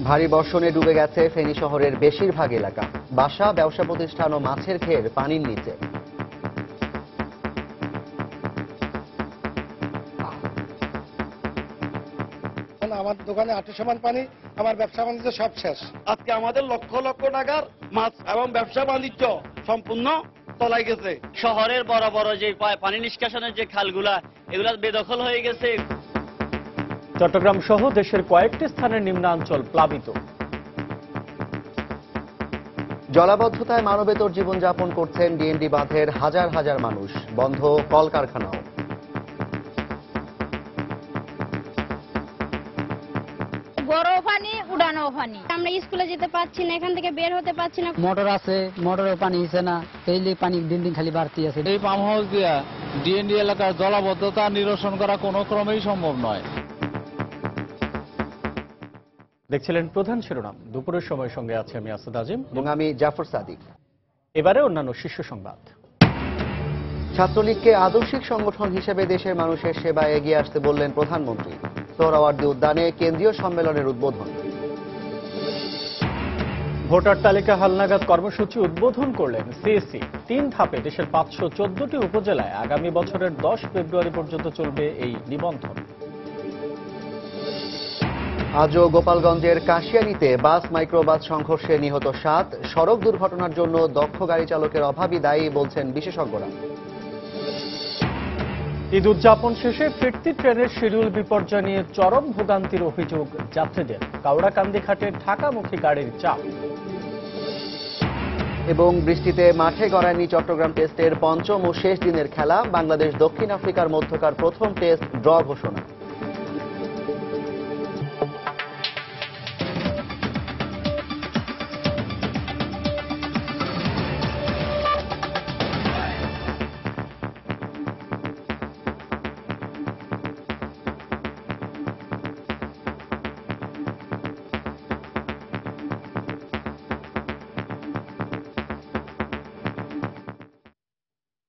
ভারী বর্ষণে ডুবে গেছে ফেনী শহরের বেশিরভাগ এলাকা। বাসা, ব্যবসা প্রতিষ্ঠান ও মাছের ঘের পানির নিচে। আমার দোকানে 8 সমান পানি, আমার ব্যবসা বাণিজ্য সব শেষ। আজকে আমাদের লক্ষ লক্ষ টাকার মাছ এবং ব্যবসা বাণিজ্য সম্পূর্ণ তলায় গেছে। শহরের বড় বড় যে পানি নিষ্কাশনের যে খালগুলা, এগুলা বেদখল হয়ে গেছে। চট্টগ্রাম সহ দেশের কয়েকটি স্থানের নিম্নাঞ্চল প্লাবিত। জলাবদ্ধতায় মানবেতর জীবনযাপন করছেন ডিএনডি বাঁধের হাজার হাজার মানুষ। বন্ধ কলকারখানাও। গরম পানি, উড়ানো পানি। আমরা স্কুলে যেতে পারছি না, এখান থেকে বের হতে পারছি না। মোটর আছে, মোটরের পানি হিসে না, এই পানি দিন দিন খালি বাড়তি আছে। এই পাম্প হাউস দিয়া ডিএনডি এলাকার জলাবদ্ধতা নিরসন করা কোনো ক্রমেই সম্ভব নয়। দেখছিলেন প্রধান শিরোনাম। দুপুরের সময় সঙ্গে আছে আমি আসাদ আজিম এবং আমি জাফর সাদিক। এবারে অন্যান্য শীর্ষ সংবাদ। ছাত্রলীগকে আদর্শিক সংগঠন হিসেবে দেশের মানুষের সেবায় এগিয়ে আসতে বললেন প্রধানমন্ত্রী। সোহরাওয়ার্দী উদ্যানে কেন্দ্রীয় সম্মেলনের উদ্বোধন। ভোটার তালিকা হালনাগাদ কর্মসূচি উদ্বোধন করলেন সিএসসি। 3 ধাপে দেশের 514টি উপজেলায় আগামী বছরের 10 ফেব্রুয়ারি পর্যন্ত চলবে এই নিবন্ধন। আজও গোপালগঞ্জের কাশিয়ানীতে বাস মাইক্রোবাস সংঘর্ষে নিহত 7। সড়ক দুর্ঘটনার জন্য দক্ষ গাড়ি চালকের অভাবই দায়ী বলছেন বিশেষজ্ঞরা। ঈদ উদযাপন শেষে ফিরতি ট্রেনের শিডিউল বিপর্যয় নিয়ে চরম ভোগান্তির অভিযোগ যাত্রীদের। কাউড়াকান্দি ঘাটে ঢাকামুখী গাড়ির চাপ। এবং বৃষ্টিতে মাঠে গড়ায়নি চট্টগ্রাম টেস্টের পঞ্চম ও শেষ দিনের খেলা। বাংলাদেশ দক্ষিণ আফ্রিকার মধ্যকার প্রথম টেস্ট ড্র ঘোষণা।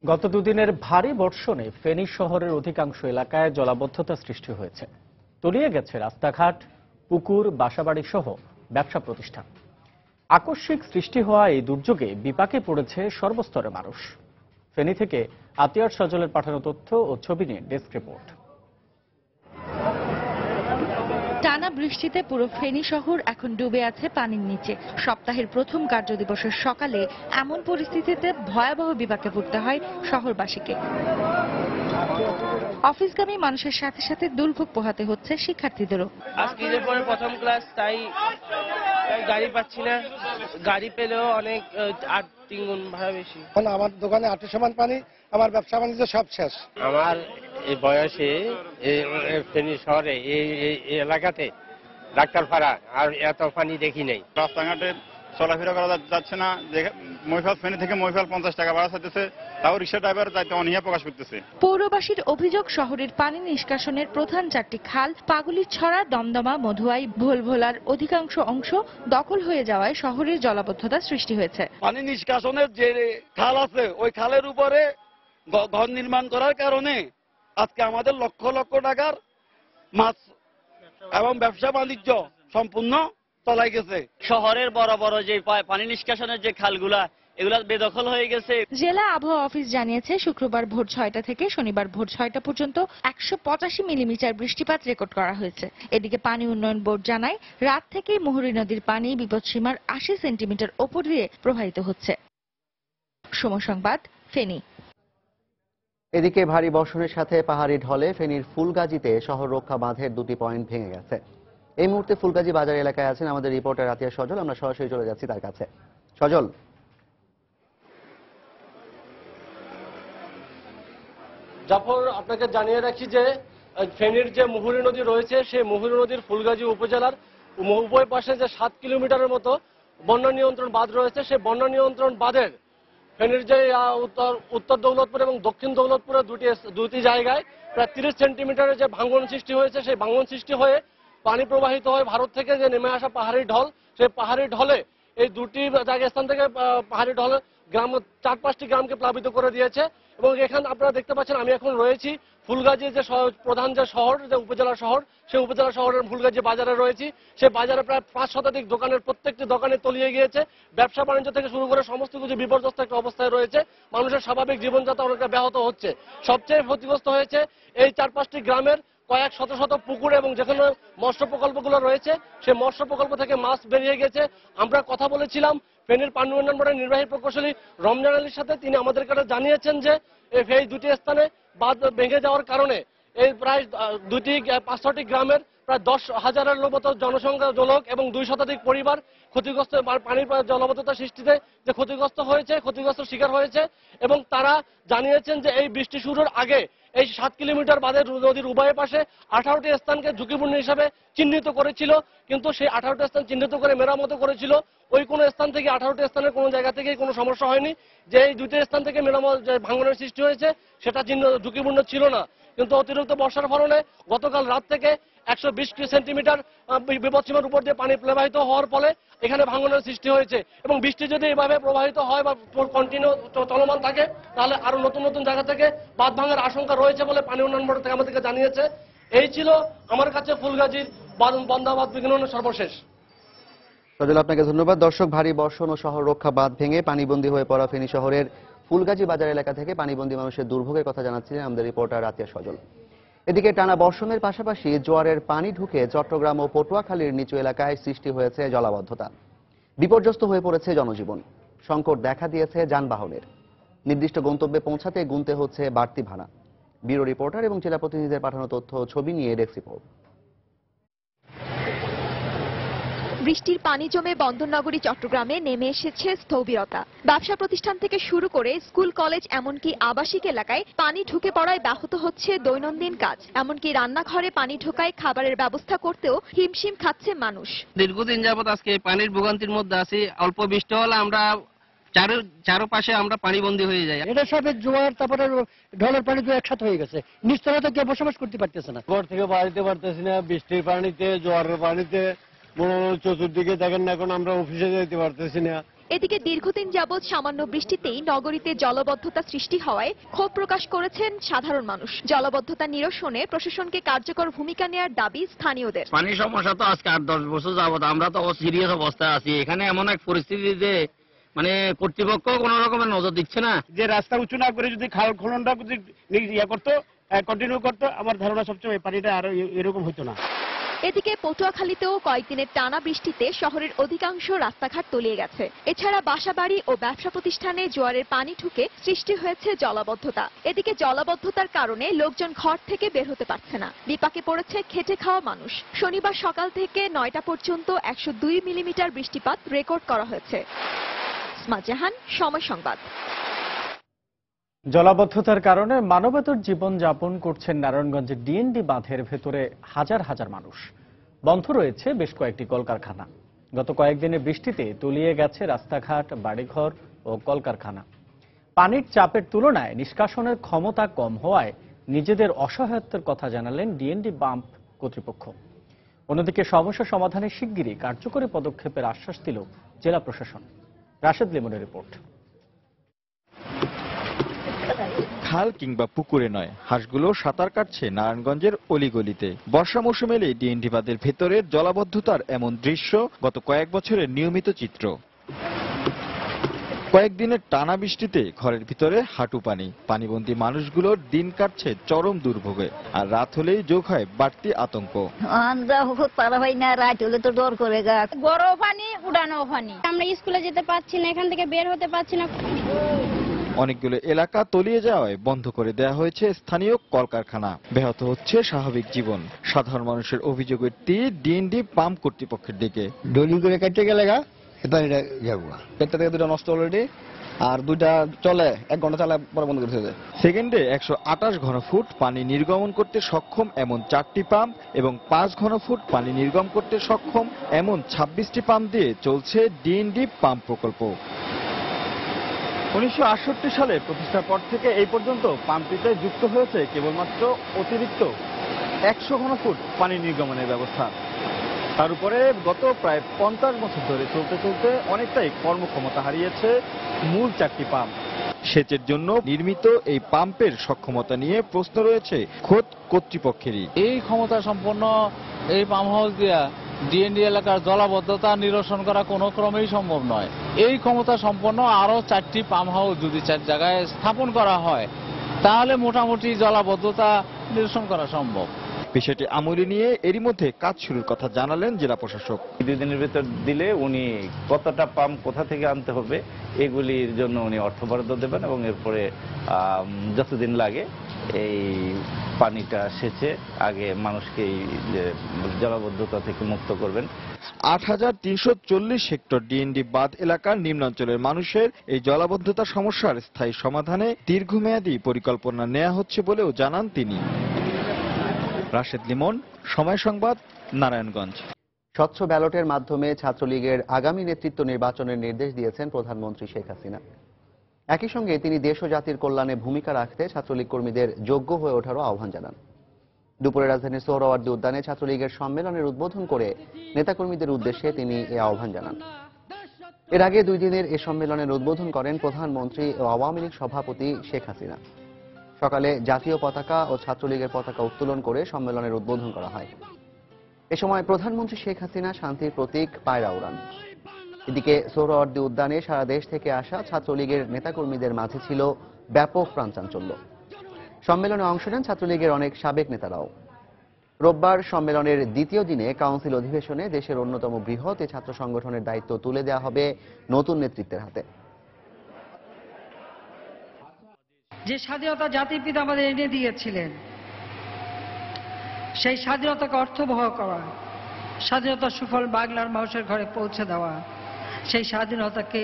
গত দুদিনের ভারী বর্ষণে ফেনী শহরের অধিকাংশ এলাকায় জলাবদ্ধতা সৃষ্টি হয়েছে। তলিয়ে গেছে রাস্তাঘাট, পুকুর, বাসাবাড়ি সহ ব্যবসা প্রতিষ্ঠান। আকস্মিক সৃষ্টি হওয়া এই দুর্যোগে বিপাকে পড়েছে সর্বস্তরের মানুষ। ফেনী থেকে আতিয়ার সজলের পাঠানো তথ্য ও ছবি নিয়ে ডেস্ক রিপোর্ট। টানা বৃষ্টিতে পুরো ফেনী শহর এখন ডুবে আছে পানির নিচে। সপ্তাহের প্রথম কার্যদিবসের সকালে এমন পরিস্থিতিতে ভয়াবহ বিপাকে পড়তে হয় শহরবাসীকে। অফিসগামী মানুষের সাথে সাথে দুর্ভোগ পোহাতে হচ্ছে শিক্ষার্থীদেরও। আজকে পরে প্রথম ক্লাস, তাই গাড়ি পাচ্ছি না। গাড়ি পেলেও অনেক 3 গুণ ভাড়া বেশি। আমার দোকানে 8 সমান পানি, আমার ব্যবসা বাণিজ্য সব শেষ। আমার এই বয়সে ফেনী শহরে এই এলাকাতে ডাক্তারপাড়া আর এত পানি দেখি নাই। রাস্তাঘাটে চলাফেরা করা যাচ্ছে না। মহিফাল ফেনী থেকে মহিফাল 50 টাকা ভাড়া চাইতেছে, তাও রিক্সা ড্রাইভার যাইতে অনীহা প্রকাশ করতেছে। পৌরবাসীর অভিযোগ, শহরের পানি নিষ্কাশনের প্রধান 4টি খাল পাগুলিছড়া, দমদমা, মধুয়াই, ভোলভোলার অধিকাংশ অংশ দখল হয়ে যাওয়ায় শহরের জলাবদ্ধতা সৃষ্টি হয়েছে। পানি নিষ্কাশনের যে খাল আছে, ওই খালের উপরে ঘর নির্মাণ করার কারণে আজকে আমাদের লক্ষ লক্ষ টাকার মাছ এবং ব্যবসা বাণিজ্য সম্পূর্ণ তলায় গেছে। শহরের বড় বড় যে পানি নিষ্কাশনের যে খালগুলা, এগুলা বেদখল হয়ে গেছে। জেলা আবহাওয়া অফিস জানিয়েছে, শুক্রবার ভোর 6টা থেকে শনিবার ভোর 6টা পর্যন্ত 185 মিলিমিটার বৃষ্টিপাত রেকর্ড করা হয়েছে। এদিকে পানি উন্নয়ন বোর্ড জানায়, রাত থেকেই মুহুরী নদীর পানি বিপদসীমার 80 সেন্টিমিটার ওপর দিয়ে প্রবাহিত হচ্ছে। সময় সংবাদ, ফেনী। এদিকে ভারী বর্ষণের সাথে পাহাড়ি ঢলে ফেনীর ফুলগাজীতে শহর রক্ষা বাঁধের 2টি পয়েন্ট ভেঙে গেছে। এই মুহূর্তে ফুলগাজী বাজার এলাকায় আছেন আমাদের রিপোর্টার আতিয়া সজল। আমরা সরাসরি চলে যাচ্ছি তার কাছে। সজল, জাফর, আপনাকে জানিয়ে রাখি যে ফেনীর যে মুহুরী নদী রয়েছে, সেই মুহুরী নদীর ফুলগাজী উপজেলার উভয় পাশে যে 7 কিলোমিটারের মতো বন্যা নিয়ন্ত্রণ বাঁধ রয়েছে, সেই বন্যা নিয়ন্ত্রণ বাঁধের ফেনীর যে উত্তর দৌলতপুর এবং দক্ষিণ দৌলতপুরের দুটি জায়গায় প্রায় 30 সেন্টিমিটারের যে ভাঙন সৃষ্টি হয়েছে, সেই ভাঙন সৃষ্টি হয়ে পানি প্রবাহিত হয় ভারত থেকে যে নেমে আসা পাহাড়ি ঢল। সেই পাহাড়ি ঢলে এই দুটি জায়গা স্থান থেকে পাহাড়ি ঢলে গ্রাম 4-5টি গ্রামকে প্লাবিত করে দিয়েছে। এবং এখানে আপনারা দেখতে পাচ্ছেন আমি এখন রয়েছি ফুলগাজী যে প্রধান যে শহর, যে উপজেলা শহর, সেই উপজেলা শহরের ফুলগাজী বাজারে রয়েছি। সেই বাজারে প্রায় 5 শতাধিক দোকানের প্রত্যেকটি দোকানে তলিয়ে গিয়েছে। ব্যবসা বাণিজ্য থেকে শুরু করে সমস্ত কিছু বিপর্যস্ত একটা অবস্থায় রয়েছে। মানুষের স্বাভাবিক জীবনযাত্রা অনেকটা ব্যাহত হচ্ছে। সবচেয়ে ক্ষতিগ্রস্ত হয়েছে এই 4-5টি গ্রামের কয়েক শত শত পুকুর এবং যেখানে মৎস্য প্রকল্পগুলো রয়েছে সেই মৎস্য প্রকল্প থেকে মাছ বেরিয়ে গেছে। আমরা কথা বলেছিলাম ফেনীর পানি উন্নয়ন বোর্ডের নির্বাহী প্রকৌশলী রমজান আলীর সাথে। তিনি আমাদেরকে জানিয়েছেন যে এই দুটি স্থানে বাঁধ ভেঙে যাওয়ার কারণে এই প্রায় 5-6টি গ্রামের প্রায় 10,000-এর মতো জনসংখ্যা লোক এবং 2 শতাধিক পরিবার ক্ষতিগ্রস্ত, পানির জলাবদ্ধতা সৃষ্টিতে যে ক্ষতিগ্রস্ত শিকার হয়েছে। এবং তারা জানিয়েছেন যে এই বৃষ্টি শুরুর আগে এই 7 কিলোমিটার বাঁধের নদীর উভয় পাশে 18টি স্থানকে ঝুঁকিপূর্ণ হিসাবে চিহ্নিত করেছিল, কিন্তু সেই 18টি স্থান চিহ্নিত করে মেরামত করেছিল। ওই কোনো স্থান থেকে 18টি স্থানের কোনো জায়গা থেকে কোনো সমস্যা হয়নি। যে এই 2টি স্থান থেকে মেরামত ভাঙনের সৃষ্টি হয়েছে সেটা ঝুঁকিপূর্ণ ছিল না। কিন্তু অতিরিক্ত বর্ষার ফলে গতকাল রাত থেকে 120 সেন্টিমিটার বিপদসীমার উপর দিয়ে পানি প্রবাহিত হওয়ার ফলে এখানে ভাঙনের সৃষ্টি হয়েছে। এবং বৃষ্টি যদি এভাবে প্রবাহিত হয় বা কন্টিনিউ চলমান থাকে তাহলে আরো নতুন নতুন জায়গা থেকে বাঁধ ভাঙার আশঙ্কা রয়েছে বলে পানি উন্নয়ন বোর্ড থেকে আমাদেরকে জানিয়েছে। এই ছিল আমার কাছে ফুলগাজীর বন্দাবাঁধ বিঘ্নের সর্বশেষ। সজল, আপনাকে ধন্যবাদ। দর্শক, ভারী বর্ষণ ও শহর রক্ষা বাঁধ ভেঙে পানিবন্দী হয়ে পড়া ফেনী শহরের ফুলগাজী বাজার এলাকা থেকে পানিবন্দী মানুষের দুর্ভোগের কথা জানাচ্ছিলেন আমাদের রিপোর্টার রাতিয়া সজল। এদিকে টানা বর্ষণের পাশাপাশি জোয়ারের পানি ঢুকে চট্টগ্রাম ও পটুয়াখালীর নিচু এলাকায় সৃষ্টি হয়েছে জলাবদ্ধতা। বিপর্যস্ত হয়ে পড়েছে জনজীবন, সংকট দেখা দিয়েছে যানবাহনের। নির্দিষ্ট গন্তব্যে পৌঁছাতে গুনতে হচ্ছে বাড়তি ভাড়া। ব্যুরো রিপোর্টার এবং জেলা প্রতিনিধিদের পাঠানো তথ্য ছবি নিয়ে ডেস্ক রিপোর্ট। বৃষ্টির পানি জমে বন্দরনগরী চট্টগ্রামে নেমে এসেছে স্থবিরতা। ব্যবসা প্রতিষ্ঠান থেকে শুরু করে স্কুল, কলেজ, এমনকি আবাসিক এলাকায় পানি ঢুকে পড়ায় ব্যাহত হচ্ছে দৈনন্দিন কাজ। এমনকি রান্নাঘরে পানি ঢোকায় খাবারের ব্যবস্থা করতেও হিমশিম খাচ্ছে মানুষ। দীর্ঘদিন যাবত আজকে পানির ভোগান্তির মধ্যে আছি। অল্প বৃষ্টি হলে আমরা চারপাশে আমরা পানিবন্দী হয়ে যাই। এটা সবে জোয়ার তারপরে ঢলের পানি তো একসাথে হয়ে গেছে, নিচতলা তো কেউ বসবাস করতে পারতেছে না। ঘর থেকে বাড়িতে পারতেছি না, বৃষ্টির পানিতে, জোয়ারের পানিতে চতুর্দিকে দেখেন না, এখন আমরা অফিসে যেতে পারতেছি না। এদিকে দীর্ঘদিন যাবৎ সামান্য বৃষ্টিতেই নগরীতে জলাবদ্ধতা সৃষ্টি হওয়ায় ক্ষোভ প্রকাশ করেছেন সাধারণ মানুষ। জলাবদ্ধতা নিরসনে প্রশাসনকে কার্যকর ভূমিকা নেওয়ার দাবি স্থানীয়দের। পানির সমস্যা তো আজকে 8-10 বছর যাবত আমরা তো সিরিয়াস অবস্থায় আছি। এখানে এমন এক পরিস্থিতিতে কর্তৃপক্ষ কোন রকমের নজর দিচ্ছে না। যে রাস্তা উঁচু না করে যদি খাল খননটা করতো, কন্টিনিউ করতো, আমার ধারণা সবচেয়ে পানিটা আরো এরকম হতো না। এদিকে পটুয়াখালীতেও কয়েকদিনের টানা বৃষ্টিতে শহরের অধিকাংশ রাস্তাঘাট তলিয়ে গেছে। এছাড়া বাসাবাড়ি ও ব্যবসা প্রতিষ্ঠানে জোয়ারের পানি ঢুকে সৃষ্টি হয়েছে জলাবদ্ধতা। এদিকে জলাবদ্ধতার কারণে লোকজন ঘর থেকে বের হতে পারছে না। বিপাকে পড়েছে খেটে খাওয়া মানুষ। শনিবার সকাল থেকে 9টা পর্যন্ত 102 মিলিমিটার বৃষ্টিপাত রেকর্ড করা হয়েছে। জাহান, সময় সংবাদ। জলাবদ্ধতার কারণে মানবেতর জীবন যাপন করছেন নারায়ণগঞ্জের ডিএনডি বাঁধের ভেতরে হাজার হাজার মানুষ। বন্ধ রয়েছে বেশ কয়েকটি কলকারখানা। গত কয়েকদিনের বৃষ্টিতে তলিয়ে গেছে রাস্তাঘাট, বাড়িঘর ও কলকারখানা। পানির চাপের তুলনায় নিষ্কাশনের ক্ষমতা কম হওয়ায় নিজেদের অসহায়ত্বের কথা জানালেন ডিএনডি পাম্প কর্তৃপক্ষ। অন্যদিকে সমস্যা সমাধানে শিগগিরই কার্যকরী পদক্ষেপের আশ্বাস দিল জেলা প্রশাসন। রাশেদ লিমনের রিপোর্ট। খাল কিংবা পুকুরে নয়, হাঁসগুলো সাঁতার কাটছে নারায়ণগঞ্জের অলিগলিতে। বর্ষা মৌসুমে এলে ডিএনডি বাঁধের ভেতরের জলাবদ্ধতার এমন দৃশ্য গত কয়েক বছরের নিয়মিত চিত্র। কয়েকদিনের টানা বৃষ্টিতে ঘরের ভিতরে হাঁটু পানি। পানিবন্দী মানুষগুলোর দিন কাটছে চরম দুর্ভোগে, আর রাত হলেই যোগ হয় বাড়তি আতঙ্ক। রাত হলে তো ডর করে গা, গরম পানি, উড়ানো পানি। আমরা স্কুলে যেতে পারছি না, এখান থেকে বের হতে পারছি না। অনেকগুলো এলাকা তলিয়ে যাওয়ায় বন্ধ করে দেওয়া হয়েছে স্থানীয় কলকারখানা। ব্যাহত হচ্ছে স্বাভাবিক জীবন। সাধারণ মানুষের অভিযোগের তীর ডিএনডি পাম্প কর্তৃপক্ষের দিকে। ডলি করে কেটে গেলে গা পানিটা যাবো, একটা থেকে দুটা নষ্ট অলরেডি, আর দুইটা চলে 1 ঘন্টা চালা পরে বন্ধ করতে হবে। সেকেন্ডে 128 ঘনফুট পানি নির্গমন করতে সক্ষম এমন 4টি পাম্প এবং 5 ঘনফুট পানি নির্গম করতে সক্ষম এমন 26টি পাম্প দিয়ে চলছে ডিএনডি পাম্প প্রকল্প। 1968 সালে প্রতিষ্ঠার পর থেকে এই পর্যন্ত পাম্পটিতে যুক্ত হয়েছে কেবলমাত্র অতিরিক্ত 100 ঘনফুট পানি নির্গমনের ব্যবস্থা। তার উপরে গত প্রায় 50 বছর ধরে চলতে চলতে অনেকটাই কর্মক্ষমতা হারিয়েছে মূল 4টি পাম্প। সেচের জন্য নির্মিত এই পাম্পের সক্ষমতা নিয়ে প্রশ্ন রয়েছে খোদ কর্তৃপক্ষেরই। এই ক্ষমতা সম্পন্ন এই পাম্প হাউস দিয়া ডিএনডি এলাকার জলাবদ্ধতা নিরসন করা কোনো ক্রমেই সম্ভব নয়। এই ক্ষমতা সম্পন্ন আরো 4টি পাম্প হাউস যদি 4 জায়গায় স্থাপন করা হয় তাহলে মোটামুটি জলাবদ্ধতা নিরসন করা সম্ভব। বিষয়টি আমলে নিয়ে এরই মধ্যে কাজ শুরুর কথা জানালেন জেলা প্রশাসক। 2 দিনের ভিতর দিলে উনি কতটা পাম্প কোথা থেকে আনতে হবে এগুলির জন্য উনি অর্থ বরাদ্দ দেবেন এবং এরপরে যতদিন লাগে এই পানিটা সেচে আগে মানুষকে এই জলাবদ্ধতা থেকে মুক্ত করবেন। 8340 হেক্টর ডিএনডি বাঁধ এলাকার নিম্নাঞ্চলের মানুষের এই জলাবদ্ধতা সমস্যার স্থায়ী সমাধানে দীর্ঘমেয়াদী পরিকল্পনা নেওয়া হচ্ছে বলেও জানান তিনি। রাশেদ লিমন, সময় সংবাদ, নারায়ণগঞ্জ। স্বচ্ছ ব্যালটের মাধ্যমে ছাত্রলীগের আগামী নেতৃত্ব নির্বাচনের নির্দেশ দিয়েছেন প্রধানমন্ত্রী শেখ হাসিনা। একই সঙ্গে তিনি দেশ ও জাতির কল্যাণে ভূমিকা রাখতে ছাত্রলীগ কর্মীদের যোগ্য হয়ে ওঠারও আহ্বান জানান। দুপুরে রাজধানীর সোহরাওয়ার্দী উদ্যানে ছাত্রলীগের সম্মেলনের উদ্বোধন করে নেতাকর্মীদের উদ্দেশ্যে তিনি এ আহ্বান জানান। এর আগে 2 দিনের এ সম্মেলনের উদ্বোধন করেন প্রধানমন্ত্রী ও আওয়ামী লীগ সভাপতি শেখ হাসিনা। সকালে জাতীয় পতাকা ও ছাত্রলীগের পতাকা উত্তোলন করে সম্মেলনের উদ্বোধন করা হয়। এ সময় প্রধানমন্ত্রী শেখ হাসিনা শান্তির প্রতীক পায়রা উড়ান। এদিকে সোহরাওয়ার্দী উদ্যানে সারা দেশ থেকে আসা ছাত্রলীগের নেতাকর্মীদের মাঝে ছিল ব্যাপক প্রাণচাঞ্চল্য। সম্মেলনে অংশ নেন ছাত্রলীগের অনেক সাবেক নেতারাও। রোববার সম্মেলনের দ্বিতীয় দিনে কাউন্সিল অধিবেশনে দেশের অন্যতম বৃহৎ এই ছাত্র সংগঠনের দায়িত্ব তুলে দেওয়া হবে নতুন নেতৃত্বের হাতে। যে স্বাধীনতা জাতির পিতা আমাদের এনে দিয়েছিলেন, সেই স্বাধীনতাকে অর্থবহ করা, স্বাধীনতার সুফল বাংলার মানুষের ঘরে পৌঁছে দেওয়া, সেই স্বাধীনতাকে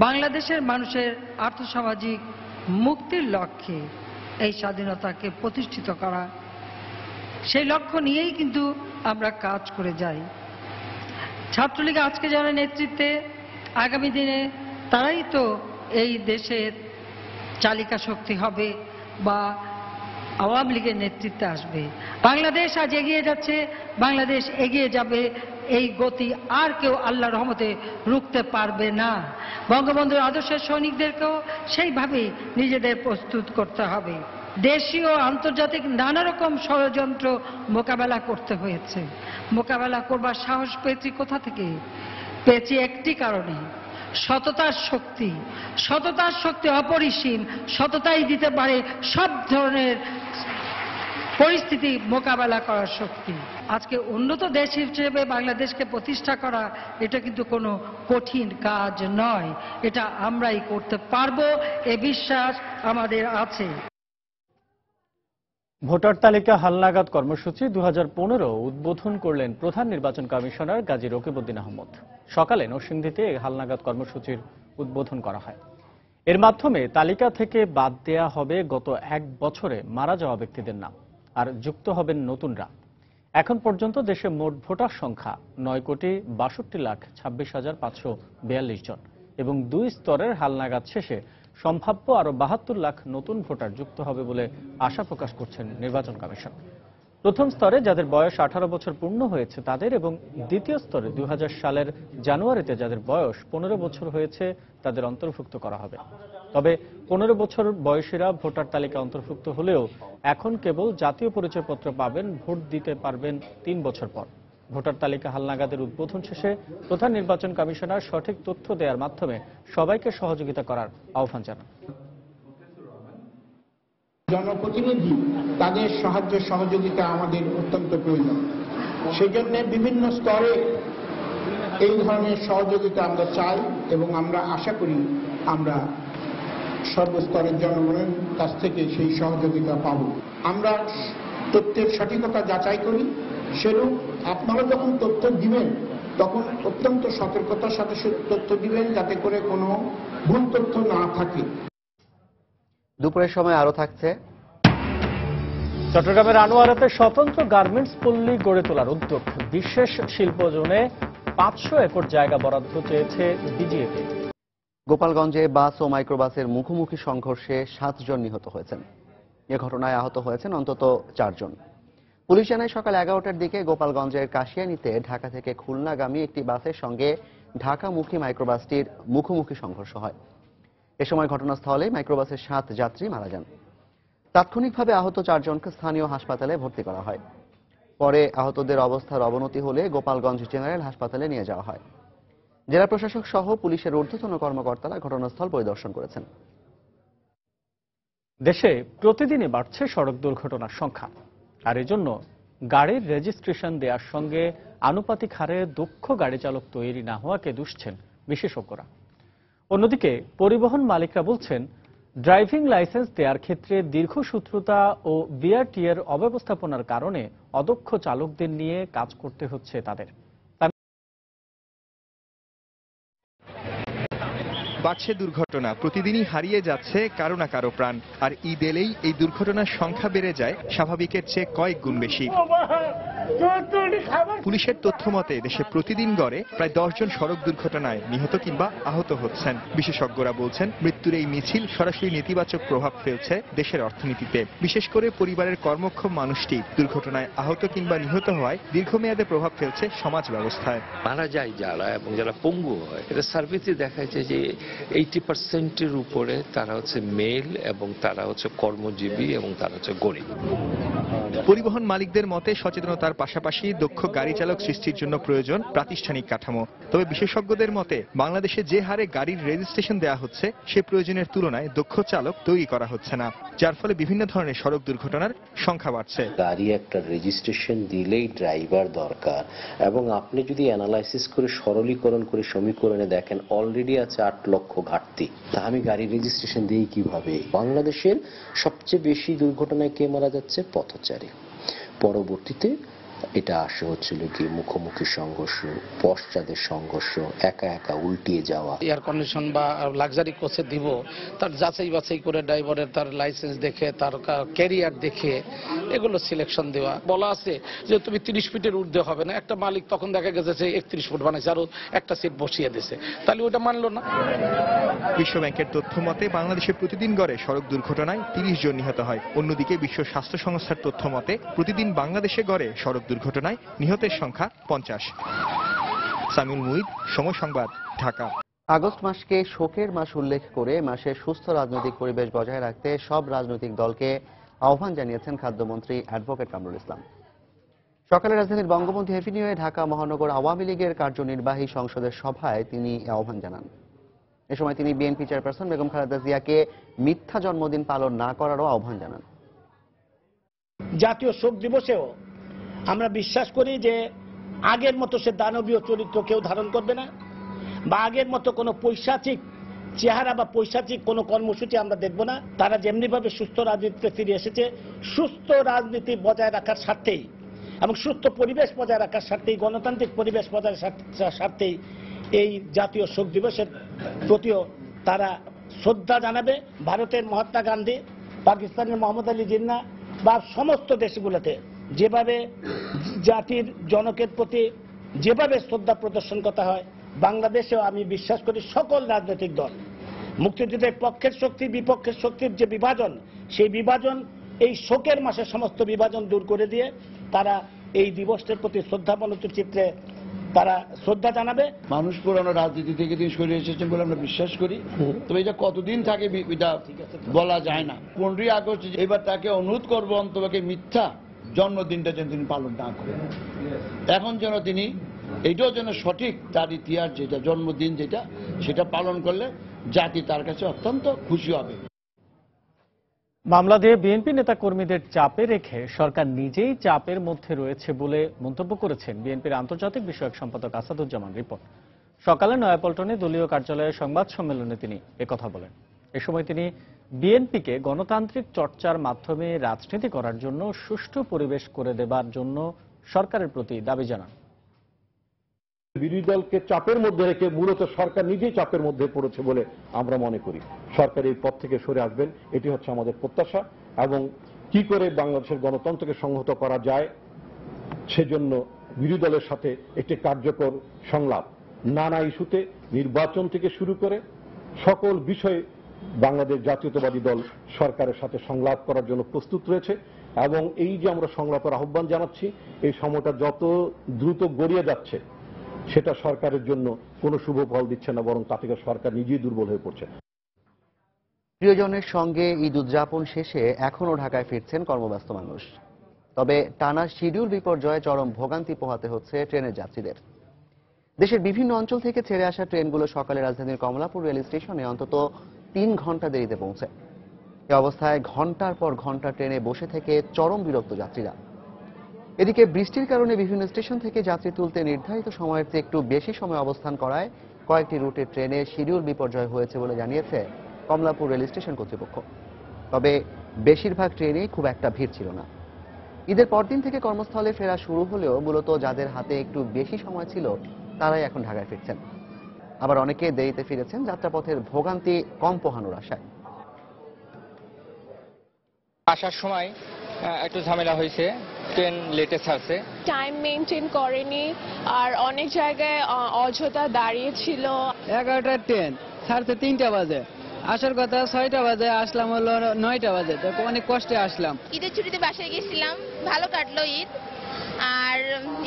বাংলাদেশের মানুষের আর্থসামাজিক মুক্তির লক্ষ্যে এই স্বাধীনতাকে প্রতিষ্ঠিত করা, সেই লক্ষ্য নিয়েই কিন্তু আমরা কাজ করে যাই। ছাত্রলীগ আজকে যারা নেতৃত্বে, আগামী দিনে তারাই তো এই দেশের চালিকা শক্তি হবে বা আওয়ামী লীগের নেতৃত্বে আসবে। বাংলাদেশ আজ এগিয়ে যাচ্ছে, বাংলাদেশ এগিয়ে যাবে। এই গতি আর কেউ আল্লাহর রহমতে রুখতে পারবে না। বঙ্গবন্ধুর আদর্শের সৈনিকদেরকেও সেইভাবেই নিজেদের প্রস্তুত করতে হবে। দেশীয় আন্তর্জাতিক নানা রকম ষড়যন্ত্র মোকাবেলা করতে হয়েছে। মোকাবেলা করবার সাহস পেয়েছি কোথা থেকে? পেয়েছি একটি কারণে, সততার শক্তি। সততার শক্তি অপরিসীম। সততাই দিতে পারে সব ধরনের পরিস্থিতি মোকাবেলা করার শক্তি। আজকে উন্নত দেশ হিসেবে বাংলাদেশকে প্রতিষ্ঠা করা এটা কিন্তু কোনো কঠিন কাজ নয়। এটা আমরাই করতে পারবো, এ বিশ্বাস আমাদের আছে। ভোটার তালিকা হালনাগাদ কর্মসূচি 2015 উদ্বোধন করলেন প্রধান নির্বাচন কমিশনার গাজী রকিবউদ্দিন আহমদ। সকালে নরসিংদীতে এই হালনাগাদ কর্মসূচির উদ্বোধন করা হয়। এর মাধ্যমে তালিকা থেকে বাদ দেয়া হবে গত 1 বছরে মারা যাওয়া ব্যক্তিদের নাম, আর যুক্ত হবেন নতুনরা। এখন পর্যন্ত দেশে মোট ভোটার সংখ্যা 9,62,26,542 জন এবং 2 স্তরের হালনাগাদ শেষে সম্ভাব্য আরো 72 লাখ নতুন ভোটার যুক্ত হবে বলে আশা প্রকাশ করছেন নির্বাচন কমিশন। প্রথম স্তরে যাদের বয়স 18 বছর পূর্ণ হয়েছে তাদের এবং দ্বিতীয় স্তরে 2000 সালের জানুয়ারিতে যাদের বয়স 15 বছর হয়েছে তাদের অন্তর্ভুক্ত করা হবে। তবে 15 বছর বয়সীরা ভোটার তালিকা অন্তর্ভুক্ত হলেও এখন কেবল জাতীয় পরিচয়পত্র পাবেন, ভোট দিতে পারবেন 3 বছর পর। ভোটার তালিকা হালনাগাদের উদ্বোধন শেষে প্রধান নির্বাচন কমিশনার সঠিক তথ্য দেওয়ার মাধ্যমে সবাইকে সহযোগিতা করার আহ্বান জানান। জনপ্রতিনিধি তাদের সাহায্য সহযোগিতা আমাদের অত্যন্ত প্রয়োজন। সেজন্য বিভিন্ন স্তরে এই ধরনের সহযোগিতা আমরা চাই এবং আমরা আশা করি আমরা সর্বস্তরের জনগণের কাছ থেকে সেই সহযোগিতা পাব। আমরা তথ্যের সঠিকতা যাচাই করি, সেরূপ আপনারা যখন তথ্য দিবেন তখন অত্যন্ত সতর্কতার সাথে তথ্য দিবেন যাতে করে কোনো ভুল তথ্য না থাকে। দুপুরের সময় আরো থাকছে। চট্টগ্রামের আনোয়ারাতে স্বতন্ত্র গার্মেন্টস পল্লী গড়ে তোলার উদ্যোগ। বিশেষ শিল্প জোনে 500 একর জায়গা বরাদ্দ চেয়েছে বিজিএপি। গোপালগঞ্জে বাস ও মাইক্রোবাসের মুখোমুখি সংঘর্ষে 7 জন নিহত হয়েছেন। এ ঘটনায় আহত হয়েছেন অন্তত 4 জন। পুলিশ জানায় সকাল 11টার দিকে গোপালগঞ্জের কাশিয়ানীতে ঢাকা থেকে খুলনাগামী একটি বাসের সঙ্গে ঢাকামুখী মাইক্রোবাসটির মুখোমুখি সংঘর্ষ হয়। এ সময় ঘটনাস্থলে মাইক্রোবাসের 7 যাত্রী মারা যান। তাৎক্ষণিকভাবে আহত 4 জনকে স্থানীয় হাসপাতালে ভর্তি করা হয়। পরে আহতদের অবস্থার অবনতি হলে গোপালগঞ্জ জেনারেল হাসপাতালে নিয়ে যাওয়া হয়। জেলা প্রশাসক সহ পুলিশের ঊর্ধ্বতন কর্মকর্তারা ঘটনাস্থল পরিদর্শন করেছেন। দেশে প্রতিদিনই বাড়ছে সড়ক দুর্ঘটনার সংখ্যা, আর এজন্য গাড়ির রেজিস্ট্রেশন দেওয়ার সঙ্গে আনুপাতিক হারে দক্ষ গাড়ি চালক তৈরি না হওয়াকে দুষছেন বিশেষজ্ঞরা। অন্যদিকে পরিবহন মালিকরা বলছেন, ড্রাইভিং লাইসেন্স দেওয়ার ক্ষেত্রে দীর্ঘসূত্রতা ও বিআরটি এর অব্যবস্থাপনার কারণে অদক্ষ চালকদের নিয়ে কাজ করতে হচ্ছে তাদের। বাড়ছে দুর্ঘটনা, প্রতিদিনই হারিয়ে যাচ্ছে কারো না কারো প্রাণ, আর ঈদ এলেই এই দুর্ঘটনার সংখ্যা বেড়ে যায় স্বাভাবিকের চেয়ে কয়েক গুণ বেশি। পুলিশের তথ্য মতে দেশে প্রতিদিন গড়ে প্রায় 10 জন সড়ক দুর্ঘটনায় নিহত কিংবা আহত হচ্ছেন। বিশেষজ্ঞরা বলছেন, মৃত্যুর এই মিছিল সরাসরি নেতিবাচক প্রভাব ফেলছে দেশের অর্থনীতিতে। বিশেষ করে পরিবারের কর্মক্ষম মানুষটি দুর্ঘটনায় আহত কিংবা নিহত হওয়ায় দীর্ঘমেয়াদে প্রভাব ফেলছে সমাজ ব্যবস্থায়। মারা যায় যারা এবং যারা পঙ্গু হয়, এটা সার্ভেতে দেখা যায় যে 80%-এর উপরে তারা হচ্ছে মেল এবং তারা হচ্ছে কর্মজীবী এবং তারা হচ্ছে গরিব। পরিবহন মালিকদের মতে সচেতনতার পাশাপাশি দক্ষ গাড়ি চালক সৃষ্টির জন্য প্রয়োজন প্রাতিষ্ঠানিক কাঠামো। তবে বিশেষজ্ঞদের মতে বাংলাদেশে যে হারে গাড়ির রেজিস্ট্রেশন দেওয়া হচ্ছে সে প্রয়োজনের তুলনায় দক্ষ চালক তৈরি করা হচ্ছে না, যার ফলে বিভিন্ন ধরনের সড়ক দুর্ঘটনার সংখ্যা বাড়ছে। গাড়ি একটা রেজিস্ট্রেশন দিলেই ড্রাইভার দরকার, এবং আপনি যদি অ্যানালাইসিস করে সরলীকরণ করে সমীকরণে দেখেন অলরেডি আছে 8 লক্ষ ঘাটতি। তা আমি গাড়ি রেজিস্ট্রেশন দিই কিভাবে? বাংলাদেশের সবচেয়ে বেশি দুর্ঘটনায় কে মারা যাচ্ছে? পথচারী। পরবর্তীতে এটা আসে হচ্ছিল কি মুখোমুখি সংঘর্ষ, পশ্চাদের সংঘর্ষ, একা একা উল্টিয়ে যাওয়া। এয়ার কন্ডিশন বা লাক্সারি কোচে দিব, তার যাচাই বাছাই করে ড্রাইভারের তার লাইসেন্স দেখে, তার ক্যারিয়ার দেখে এগুলো সিলেকশন দেওয়া। বলা আছে যে তুমি 30 ফিটের ঊর্ধ্বে হবে না, একটা মালিক তখন দেখা গেছে যে 31 ফুট বানাইছে, আরো একটা সিট বসিয়ে দিয়েছে, তাহলে ওটা মানলো না। বিশ্ব ব্যাংকের তথ্য মতে বাংলাদেশে প্রতিদিন গড়ে সড়ক দুর্ঘটনায় 30 জন নিহত হয়। অন্যদিকে বিশ্ব স্বাস্থ্য সংস্থার তথ্য মতে প্রতিদিন বাংলাদেশে গড়ে সড়ক দুর্ঘটনায় নিহতের সংখ্যা 50। সামিউল মুইদ, সময় সংবাদ, ঢাকা। আগস্ট মাসকে শোকের মাস উল্লেখ করে মাসে সুস্থ রাজনৈতিক পরিবেশ বজায় রাখতে সব রাজনৈতিক দলকে আহ্বান জানিয়েছেন খাদ্যমন্ত্রী অ্যাডভোকেট কামরুল ইসলাম। সকালে রাজধানীর বঙ্গবন্ধু এভিনিউয়ে ঢাকা মহানগর আওয়ামী লীগের কার্যনির্বাহী সংসদের সভায় তিনি আহ্বান জানান। এ সময় তিনি বিএনপি চেয়ারপারসন বেগম খালেদা জিয়াকে মিথ্যা জন্মদিন পালন না করারও আহ্বান জানান। জাতীয় শোক দিবসেও আমরা বিশ্বাস করি যে আগের মতো সে দানবীয় চরিত্র কেউ ধারণ করবে না, বা আগের মতো কোনো পৈশাচিক চেহারা বা পৈশাচিক কোনো কর্মসূচি আমরা দেখব না। তারা যেমনিভাবে সুস্থ রাজনীতিতে ফিরে এসেছে, সুস্থ রাজনীতি বজায় রাখার স্বার্থেই এবং সুস্থ পরিবেশ বজায় রাখার স্বার্থেই, গণতান্ত্রিক পরিবেশ বজায় স্বার্থেই এই জাতীয় শোক দিবসের প্রতিও তারা শ্রদ্ধা জানাবে। ভারতের মহাত্মা গান্ধী, পাকিস্তানের মোহাম্মদ আলী জিন্নাহ বা সমস্ত দেশগুলোতে যেভাবে জাতির জনকের প্রতি যেভাবে শ্রদ্ধা প্রদর্শন করা হয়, বাংলাদেশেও আমি বিশ্বাস করি সকল রাজনৈতিক দল মুক্তিযুদ্ধের পক্ষের শক্তি বিপক্ষের শক্তির যে বিভাজন, সেই বিভাজন এই শোকের মাসে সমস্ত বিভাজন দূর করে দিয়ে তারা এই দিবসটির প্রতি শ্রদ্ধাবনত চিত্রে তারা শ্রদ্ধা জানাবে। মানুষ পুরানো রাজনীতি থেকে তিনি সরে এসেছেন বলে আমরা বিশ্বাস করি, তবে এটা কতদিন থাকে এটা বলা যায় না। 15 আগস্ট এবার তাকে অনুরোধ করবো অন্ততপক্ষে মিথ্যা জন্মদিনটা যেন তিনি পালন না করেন। এখন যেন তিনি এইটাও যেন সঠিক তার ইতিহাস যেটা জন্মদিন যেটা সেটা পালন করলে জাতি তার কাছে অত্যন্ত খুশি হবে। মামলা দিয়ে বিএনপি নেতা কর্মীদের চাপে রেখে সরকার নিজেই চাপের মধ্যে রয়েছে বলে মন্তব্য করেছেন বিএনপির আন্তর্জাতিক বিষয়ক সম্পাদক আসাদুজ্জামান রিপন। সকালে নয়াপল্টনে দলীয় কার্যালয়ে সংবাদ সম্মেলনে তিনি একথা বলেন। এ সময় তিনি বিএনপিকে গণতান্ত্রিক চর্চার মাধ্যমে রাজনীতি করার জন্য সুষ্ঠু পরিবেশ করে দেবার জন্য সরকারের প্রতি দাবি জানান। বিরোধী দলকে চাপের মধ্যে রেখে মূলত সরকার নিজেই চাপের মধ্যে পড়েছে বলে আমরা মনে করি। সরকার এই পথ থেকে সরে আসবেন, এটি হচ্ছে আমাদের প্রত্যাশা, এবং কি করে বাংলাদেশের গণতন্ত্রকে সংহত করা যায় সেজন্য বিরোধী দলের সাথে একটি কার্যকর সংলাপ, নানা ইস্যুতে নির্বাচন থেকে শুরু করে সকল বিষয়ে বাংলাদেশ জাতীয়তাবাদী দল সরকারের সাথে সংলাপ করার জন্য প্রস্তুত রয়েছে। এবং এই যে আমরা সংলাপের আহ্বান জানাচ্ছি, এই সময়টা যত দ্রুত গড়িয়ে যাচ্ছে সেটা সরকারের জন্য কোনো শুভ ফল দিচ্ছে না, বরং তা থেকে সরকার নিজেই দুর্বল হয়ে পড়ছে। প্রিয়জনের সঙ্গে ঈদ উদযাপন শেষে এখনও ঢাকায় ফিরছেন কর্মব্যস্ত মানুষ। তবে টানা শিডিউল বিপর্যয়ে চরম ভোগান্তি পোহাতে হচ্ছে ট্রেনের যাত্রীদের। দেশের বিভিন্ন অঞ্চল থেকে ছেড়ে আসা ট্রেনগুলো সকালে রাজধানীর কমলাপুর রেল স্টেশনে অন্তত 3 ঘন্টা দেরিতে পৌঁছায়। এ অবস্থায় ঘন্টার পর ঘন্টা ট্রেনে বসে থেকে চরম বিরক্ত যাত্রীরা। এদিকে বৃষ্টির কারণে বিভিন্ন স্টেশন থেকে যাত্রী তুলতে নির্ধারিত সময়ের চেয়ে একটু বেশি সময় অবস্থান করায় কয়েকটি রুটে ট্রেনে শিডিউল বিপর্যয় হয়েছে বলে জানিয়েছে কমলাপুর রেল স্টেশন কর্তৃপক্ষ। তবে বেশিরভাগ ট্রেনেই খুব একটা ভিড় ছিল না। ঈদের পরদিন থেকে কর্মস্থলে ফেরা শুরু হলেও মূলত যাদের হাতে একটু বেশি সময় ছিল তারাই এখন ঢাকায় ফিরছেন। আবার অনেকে দেরিতে ফিরেছেন যাত্রাপথের ভোগান্তি কম পোহানোর আশায়। আসার সময় একটু ঝামেলা হয়েছে, ট্রেন লেটে ছাড়ছে, টাইম মেনটেন করেনি, আর অনেক জায়গায় অযথা দাঁড়িয়ে ছিল। 11টার ট্রেন ছাড়তে 3টা বাজে, আসার কথা 6টা বাজে, আসলাম হলো 9টা বাজে, তো অনেক কষ্টে আসলাম। ঈদের ছুটিতে বাসায় গেছিলাম, ভালো কাটলো ঈদ, আর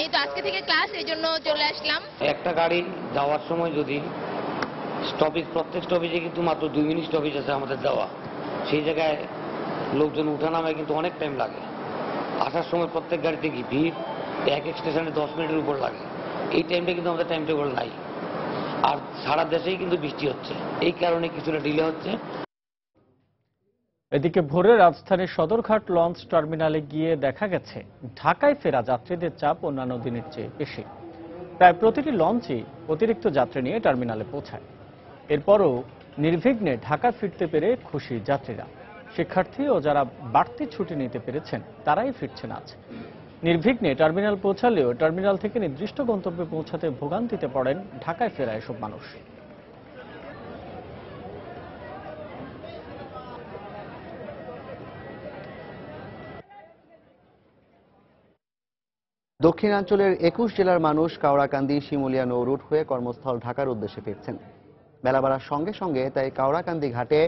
এই তো আজকে থেকে ক্লাস, এই জন্য চলে আসলাম। একটা গাড়ি যাওয়ার সময় যদি স্টপেজ, প্রত্যেক স্টপেজে কিন্তু মাত্র 2 মিনিট স্টপেজ আছে আমাদের যাওয়া, সেই জায়গায় লোকজন উঠা নামায় কিন্তু অনেক টাইম লাগে। আসার সময় প্রত্যেক গাড়িতে কি ভিড়, এক স্টেশনে 10 মিনিটের উপর লাগে। এই টাইমটা কিন্তু আমাদের টাইম টেবল নাই, আর সারা দেশেই কিন্তু বৃষ্টি হচ্ছে, এই কারণে কিছুটা ডিলে হচ্ছে। এদিকে ভোরে রাজধানীর সদরঘাট লঞ্চ টার্মিনালে গিয়ে দেখা গেছে ঢাকায় ফেরা যাত্রীদের চাপ অন্যান্য দিনের চেয়ে বেশি। প্রায় প্রতিটি লঞ্চই অতিরিক্ত যাত্রী নিয়ে টার্মিনালে পৌঁছায়। এরপরও নির্বিঘ্নে ঢাকা ফিরতে পেরে খুশি যাত্রীরা। শিক্ষার্থী ও যারা বাড়তি ছুটি নিতে পেরেছেন তারাই ফিরছেন আজ। নির্বিঘ্নে টার্মিনাল পৌঁছালেও টার্মিনাল থেকে নির্দিষ্ট গন্তব্যে পৌঁছাতে ভোগান্তিতে পড়েন ঢাকায় ফেরা এসব মানুষ। দক্ষিণাঞ্চলের 21 জেলার মানুষ কাওড়াকান্দি, শিমুলিয়া নৌ রুট হয়ে কর্মস্থল ঢাকার উদ্দেশ্যে ফিরছেন। বেলা বাড়ার সঙ্গে সঙ্গে তাই কাওড়াকান্দি ঘাটে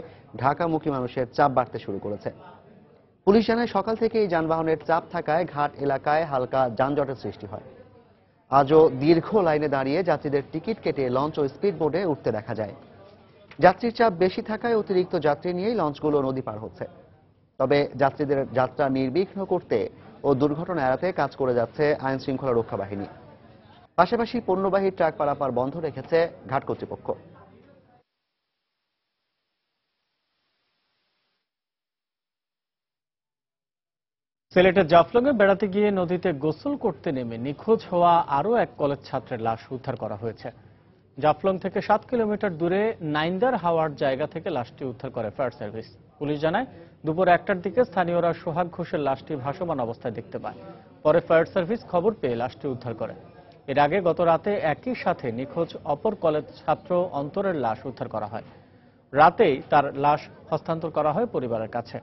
ঢাকামুখী মানুষের চাপ বাড়তে শুরু করেছে। পুলিশ জানায় সকাল থেকেই যানবাহনের চাপ থাকায় ঘাট এলাকায় হালকা যানজটের সৃষ্টি হয়। আজও দীর্ঘ লাইনে দাঁড়িয়ে যাত্রীদের টিকিট কেটে লঞ্চ ও স্পিড বোটে উঠতে দেখা যায়। যাত্রীর চাপ বেশি থাকায় অতিরিক্ত যাত্রী নিয়েই লঞ্চগুলো নদী পার হচ্ছে। তবে যাত্রীদের যাত্রা নির্বিঘ্ন করতে ও দুর্ঘটনা এড়াতে কাজ করে যাচ্ছে আইন শৃঙ্খলা রক্ষা বাহিনী। পাশাপাশি পণ্যবাহী ট্রাক পারাপার বন্ধ রেখেছে ঘাট কর্তৃপক্ষ। সিলেটে জাফলংয়ে বেড়াতে গিয়ে নদীতে গোসল করতে নেমে নিখোঁজ হওয়া আরও এক কলেজ ছাত্রের লাশ উদ্ধার করা হয়েছে। জাফলং থেকে 7 কিলোমিটার দূরে নাইন্দার হাওয়ার জায়গা থেকে লাশটি উদ্ধার করে ফায়ার সার্ভিস। পুলিশ জানায় দুপুর 1টার দিকে স্থানীয়রা সোহাগ ঘোষের লাশটি ভাসমান অবস্থায় দেখতে পায়। পরে ফায়ার সার্ভিস খবর পেয়ে লাশটি উদ্ধার করে। এর আগে গত রাতে একই সাথে নিখোঁজ অপর কলেজ ছাত্র অন্তরের লাশ উদ্ধার করা হয়। রাতেই তার লাশ হস্তান্তর করা হয় পরিবারের কাছে।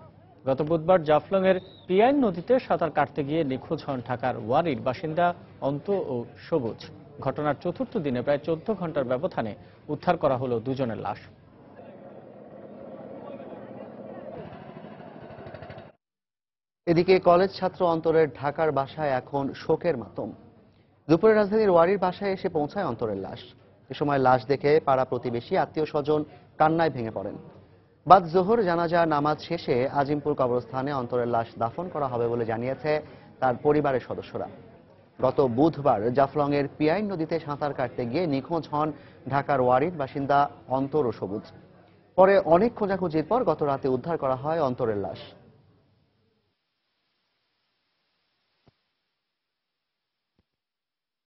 গত বুধবার জাফলংয়ের পিয়াইন নদীতে সাঁতার কাটতে গিয়ে নিখোঁজ হন ঢাকার ওয়ারির বাসিন্দা অন্ত ও সবুজ। ঘটনার চতুর্থ দিনে প্রায় 14 ঘন্টার ব্যবধানে উদ্ধার করা হলো দুজনের লাশ। এদিকে কলেজ ছাত্র অন্তরের ঢাকার বাসায় এখন শোকের মাতম। দুপুরে রাজধানীর ওয়ারির বাসায় এসে পৌঁছায় অন্তরের লাশ। এ সময় লাশ দেখে পাড়া প্রতিবেশী, আত্মীয় স্বজন কান্নায় ভেঙে পড়েন। বাদ জোহর জানাজা নামাজ শেষে আজিমপুর কবরস্থানে অন্তরের লাশ দাফন করা হবে বলে জানিয়েছে তার পরিবারের সদস্যরা। গত বুধবার জাফলংয়ের পিয়াইন নদীতে সাঁতার কাটতে গিয়ে নিখোঁজ হন ঢাকার ওয়ারির বাসিন্দা অন্তর ও সবুজ। পরে অনেক খোঁজাখুঁজির পর গত রাতে উদ্ধার করা হয় অন্তরের লাশ।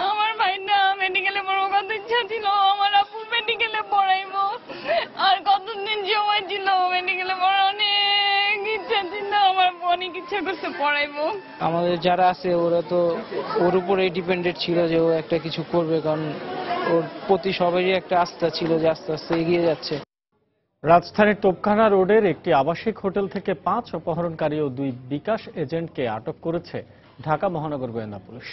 আমার ভাইটা মেডিকেলে পড়ার কথা ইচ্ছা ছিল, আমার আপু মেডিকেলে পড়াইবো, আর কতদিন সময় ছিল মেডিকেলে পড়ার অনেক ইচ্ছা ছিল, আমার অনেক ইচ্ছা করছে পড়াইবো। আমাদের যারা আছে ওরা তো ওর উপরে ডিপেন্ডেন্ট ছিল যে ও একটা কিছু করবে, কারণ ওর প্রতি সবারই একটা আস্থা ছিল যে আস্তে আস্তে এগিয়ে যাচ্ছে। রাজধানীর তোপখানা রোডের একটি আবাসিক হোটেল থেকে 5 অপহরণকারী ও 2 বিকাশ এজেন্টকে আটক করেছে ঢাকা মহানগর গোয়েন্দা পুলিশ।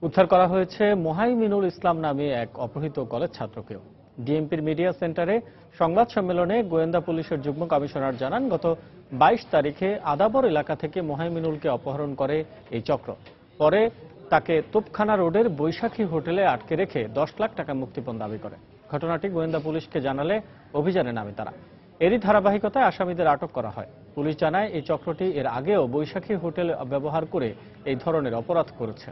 উদ্ধার করা হয়েছে মোহাইমিনুল ইসলাম নামে এক অপহৃত কলেজ ছাত্রকেও। ডিএমপির মিডিয়া সেন্টারে সংবাদ সম্মেলনে গোয়েন্দা পুলিশের যুগ্ম কমিশনার জানান, গত 22 তারিখে আদাবর এলাকা থেকে মোহাইমিনুলকে অপহরণ করে এই চক্র। পরে তাকে তোপখানা রোডের বৈশাখী হোটেলে আটকে রেখে 10 লাখ টাকা মুক্তিপণ দাবি করে। ঘটনাটি গোয়েন্দা পুলিশকে জানালে অভিযানে নামে তারা। এরই ধারাবাহিকতায় আসামিদের আটক করা হয়। পুলিশ জানায়, এই চক্রটি এর আগেও বৈশাখী হোটেল ব্যবহার করে এই ধরনের অপরাধ করেছে।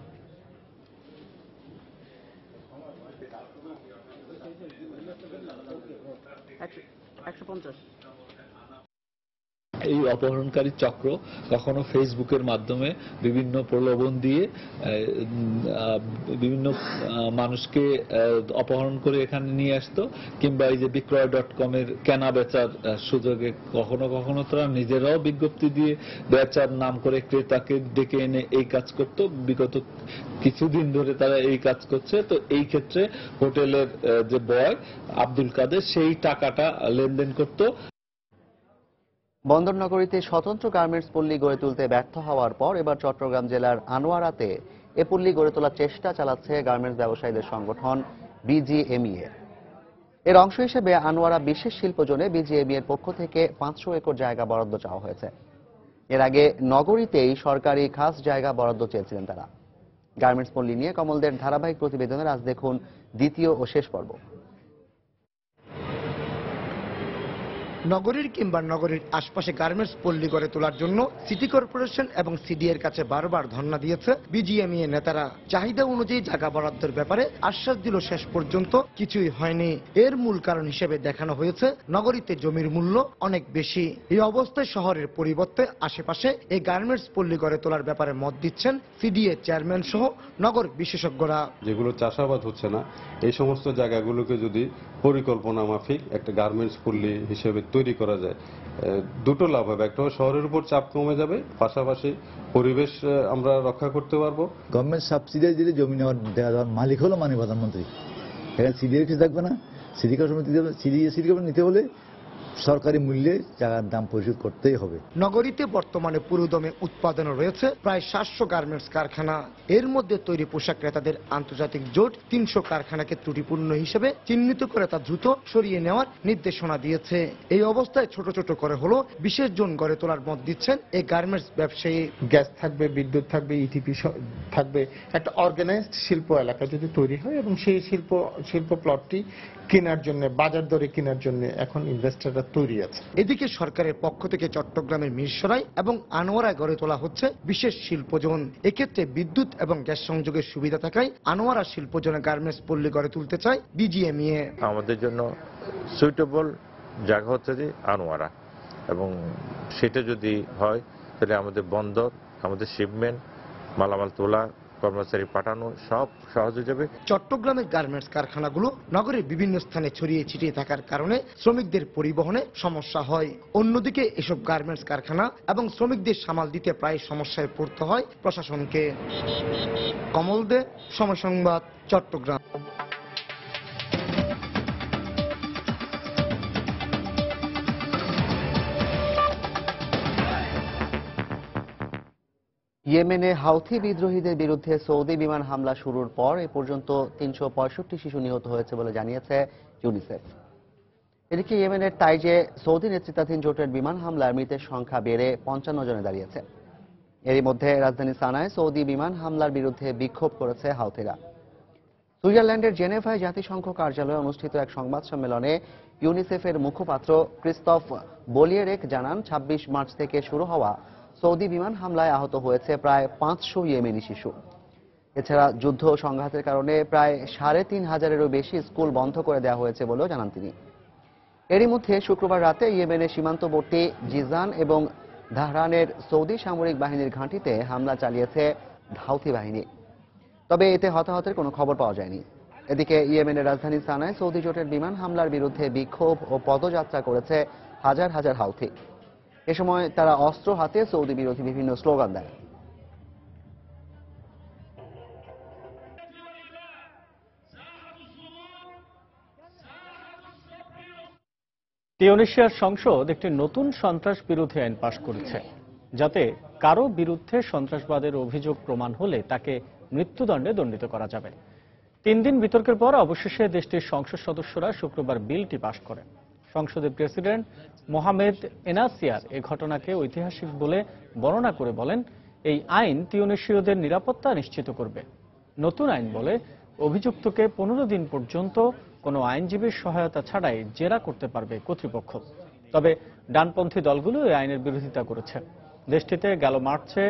এই অপহরণকারী চক্র কখনো ফেসবুকের মাধ্যমে বিভিন্ন প্রলোভন দিয়ে বিভিন্ন মানুষকে অপহরণ করে এখানে নিয়ে আসতো, কিংবা এই যে বিক্রয়.com এর কেনা বেচার সুযোগে কখনো কখনো তারা নিজেরাও বিজ্ঞপ্তি দিয়ে বেচার নাম করে ক্রেতাকে ডেকে এনে এই কাজ করত। বিগত কিছুদিন ধরে তারা এই কাজ করছে। তো এই ক্ষেত্রে হোটেলের যে বয় আব্দুল কাদের সেই টাকাটা লেনদেন করত। বন্দরনগরীতে স্বতন্ত্র গার্মেন্টস পল্লী গড়ে তুলতে ব্যর্থ হওয়ার পর এবার চট্টগ্রাম জেলার আনোয়ারাতে এ পল্লী গড়ে তোলার চেষ্টা চালাচ্ছে গার্মেন্টস ব্যবসায়ীদের সংগঠন বিজিএমইএ। এর অংশ হিসেবে আনোয়ারা বিশেষ শিল্প জোনে বিজিএমইএ এর পক্ষ থেকে 500 একর জায়গা বরাদ্দ চাওয়া হয়েছে। এর আগে নগরীতেই সরকারি খাস জায়গা বরাদ্দ চেয়েছিলেন তারা। গার্মেন্টস পল্লী নিয়ে কমলদের ধারাবাহিক প্রতিবেদনের আজ দেখুন দ্বিতীয় ও শেষ পর্ব। নগরীর কিংবা নগরীর আশপাশে গার্মেন্টস পল্লী গড়ে তোলার জন্য সিটি কর্পোরেশন এবং সিডিএর কাছে বারবার ধর্ণা দিয়েছে বিজিএমইএ নেতারা। চাহিদা অনুযায়ী জায়গা বরাদ্দের ব্যাপারে আশ্বাস দিল, শেষ পর্যন্ত কিছুই হয়নি। এর মূল কারণ হিসেবে দেখানো হয়েছে নগরীতে জমির মূল্য অনেক বেশি। এই অবস্থায় শহরের পরিবর্তে আশেপাশে এই গার্মেন্টস পল্লী গড়ে তোলার ব্যাপারে মত দিচ্ছেন সিডিএ চেয়ারম্যান সহ নগর বিশেষজ্ঞরা। যেগুলো চাষাবাদ হচ্ছে না, এই সমস্ত জায়গাগুলোকে যদি পরিকল্পনা মাফিক একটা গার্মেন্টস পল্লী হিসেবে তৈরি করা যায়, দুটো লাভ হবে। একটা শহরের উপর চাপ কমে যাবে, পাশাপাশি পরিবেশ আমরা রক্ষা করতে পারবো। গভর্নমেন্ট সাবসিডি দিলে জমি দেওয়ার মালিক হলো মাননীয় প্রধানমন্ত্রী। এখানে সিডিএর কিছু থাকবে না। সিটি কর্পোরেশন নিতে হলে সরকারি মূল্যে জায়গার দাম পরিশোধ করতেই হবে। নগরীতে বর্তমানে পুরোদমে উৎপাদন রয়েছে প্রায় 700 গার্মেন্টস কারখানা। এর মধ্যে তৈরি পোশাক ক্রেতাদের আন্তর্জাতিক জোট 300 কারখানাকে ত্রুটিপূর্ণ হিসেবে চিহ্নিত করে তা দ্রুত সরিয়ে নেওয়ার নির্দেশনা দিয়েছে। এই অবস্থায় ছোট ছোট করে হলো বিশেষ জোন গড়ে তোলার মত দিচ্ছেন এই গার্মেন্টস ব্যবসায়ী। গ্যাস থাকবে, বিদ্যুৎ থাকবে, ইটিপি থাকবে, একটা অর্গানাইজড শিল্প এলাকা যদি তৈরি হয় এবং সেই শিল্প প্লটটি কেনার জন্য, বাজার দরে কেনার জন্য এখন ইনভেস্টররা তৈরি আছে। এদিকে সরকারের পক্ষ থেকে চট্টগ্রামের মিরসরাই এবং আনোয়ারায় গড়ে তোলা হচ্ছে বিশেষ শিল্প জোন। এক্ষেত্রে বিদ্যুৎ এবং গ্যাস সংযোগের সুবিধা থাকায় আনোয়ারা শিল্প জোনে গার্মেন্টস পল্লী গড়ে তুলতে চায় বিজিএমইএ। আমাদের জন্য সুইটেবল জায়গা হচ্ছে যে আনোয়ারা, এবং সেটা যদি হয় তাহলে আমাদের বন্দর, আমাদের শিপমেন্ট, মালামাল তোলা, কর্মচারী পাঠানো সব সহজ হয়ে যাবে। চট্টগ্রামের গার্মেন্টস কারখানাগুলো নগরের বিভিন্ন স্থানে ছড়িয়ে ছিটিয়ে থাকার কারণে শ্রমিকদের পরিবহনে সমস্যা হয়। অন্যদিকে এসব গার্মেন্টস কারখানা এবং শ্রমিকদের সামাল দিতে প্রায় সমস্যায় পড়তে হয় প্রশাসনকে। কমল দে, সময় সংবাদ, চট্টগ্রাম। ইয়েমেনে হাউথি বিদ্রোহীদের বিরুদ্ধে সৌদি বিমান হামলা শুরুর পর এ পর্যন্ত 365 শিশু নিহত হয়েছে বলে জানিয়েছে ইউনিসেফ। এদিকে ইয়েমেনের তাইজে সৌদি নেতৃত্বাধীন জোটের বিমান হামলায় মৃতের সংখ্যা বেড়ে 55 জনে দাঁড়িয়েছে। এরই মধ্যে রাজধানী সানায় সৌদি বিমান হামলার বিরুদ্ধে বিক্ষোভ করেছে হাউথিরা। সুইজারল্যান্ডের জেনেভায় জাতিসংঘ কার্যালয়ে অনুষ্ঠিত এক সংবাদ সম্মেলনে ইউনিসেফের মুখপাত্র ক্রিস্তফ বোলিয়েরেক জানান, 26 মার্চ থেকে শুরু হওয়া সৌদি বিমান হামলায় আহত হয়েছে প্রায় 500 ইয়েমেনি শিশু। এছাড়া যুদ্ধ ও সংঘাতের কারণে প্রায় 3500-এরও বেশি স্কুল বন্ধ করে দেওয়া হয়েছে বলেও জানান তিনি। এরই মধ্যে শুক্রবার রাতে ইয়েমেনের সীমান্তবর্তী জিজান এবং ধাহরানের সৌদি সামরিক বাহিনীর ঘাঁটিতে হামলা চালিয়েছে হাউথি বাহিনী। তবে এতে হতাহতের কোনো খবর পাওয়া যায়নি। এদিকে ইয়েমেনের রাজধানী সানায় সৌদি জোটের বিমান হামলার বিরুদ্ধে বিক্ষোভ ও পদযাত্রা করেছে হাজার হাজার হাউথি। এ সময় তারা অস্ত্র হাতে সৌদি বিরোধী বিভিন্ন স্লোগান দেয়। টিউনিশিয়ার সংসদ একটি নতুন সন্ত্রাস বিরোধী আইন পাশ করেছে, যাতে কারো বিরুদ্ধে সন্ত্রাসবাদের অভিযোগ প্রমাণ হলে তাকে মৃত্যুদণ্ডে দণ্ডিত করা যাবে। 3 দিন বিতর্কের পর অবশেষে দেশটির সংসদ সদস্যরা শুক্রবার বিলটি পাশ করেন। সংসদের প্রেসিডেন্ট মোহামেদ এনাসিয়ার এ ঘটনাকে ঐতিহাসিক বলে বর্ণনা করে বলেন, এই আইন তিউনিসীয়দের নিরাপত্তা নিশ্চিত করবে। নতুন আইন বলে অভিযুক্তকে 15 দিন পর্যন্ত কোনো আইনজীবীর সহায়তা ছাড়াই জেরা করতে পারবে কর্তৃপক্ষ। তবে ডানপন্থী দলগুলো এই আইনের বিরোধিতা করেছে। দেশটিতে গেল মার্চে